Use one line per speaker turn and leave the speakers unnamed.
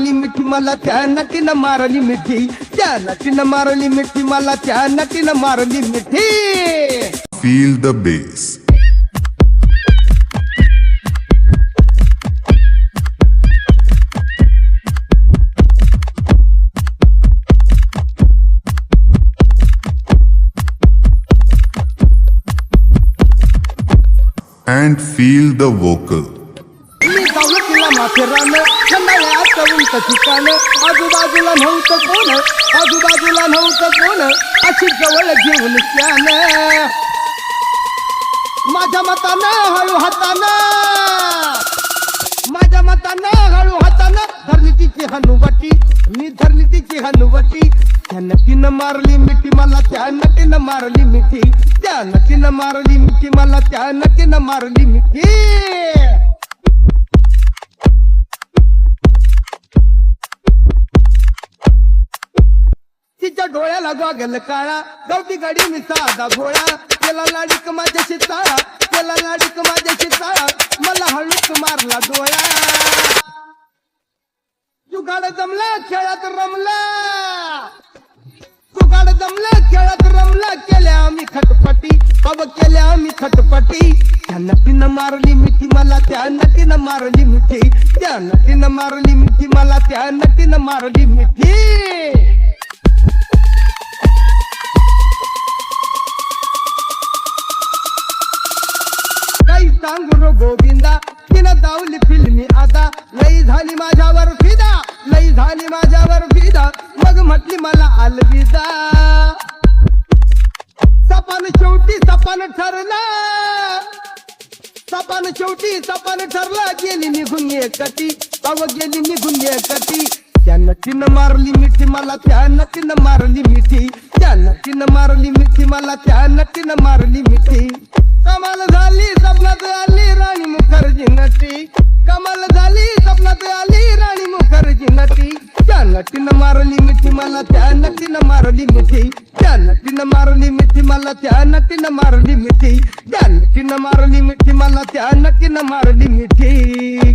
मारली मिठी मला त्या नटीनं मारली मिठी त्या नटीनं मारली मिठी मला त्या नटीनं मारली मिठी
Feel the bass. And feel the vocal.
मी गावलं तिला माथेरानं खंडाळ्यात उंच ठिकाणं आजूबाजूला नव्हतं कोण आजूबाजूला नव्हतं कोण अशी जवळ घेऊन त्यानं माझ्या मतानं हळू हातानं माझ्या मतानं हळू हातानं धरली तिची हनुवटी मी धरली तिची हनुवटी त्या नटीनं मारली मिठी मला त्या नटीनं मारली मिठी त्या नटीनं मारली मिठी मला त्या नटीनं मारली मिठी तिच्या डोळ्याला गॉगल काळा गवती गाडी मी साधा भोळा केला लाडीक माझ्याशी चाळा केला लाडीक माझ्याशी चाळा मला हळूच मारला डोळा जुगाड जमला खेळात रमला जुगाड जमला खेळात रमला केल्या आम्ही खटपटी अब केल्या आम्ही खटपटी त्या नटीनं मारली मिठी मला त्या नटीनं मारली मिठी त्या नटीनं मारली मिठी मला त्या नटीनं मारली मिठी काही सांगू रो गोविंदा तिनं दावली फिल्मी आता लई झाली माझ्यावर फिदा लई झाली माझ्यावर फिदा मग म्हटली मला अलविदा सपान शेवटी सपान ठरला सपान शेवटी सपान ठरला गेली निघून एकटी अव गेली निघून एकटी त्या नटीनं मारली मिठी मला त्या नटीनं मारली मिठी त्या नटीनं मारली मिठी मला त्या नटीनं मारली मिठी कमाल झाली स्वप्नात आली राणी मुखर्जी नटी कमाल झाली स्वप्नात आली राणी मुखर्जी नटी त्या नटीनं मारली मिठी मला त्या नटीनं मारली मिठी त्या नटीनं मारली मिठी मला त्या नटीनं मारली मिठी त्या नटीनं मारली मिठी मला त्या नटीनं मारली मिठी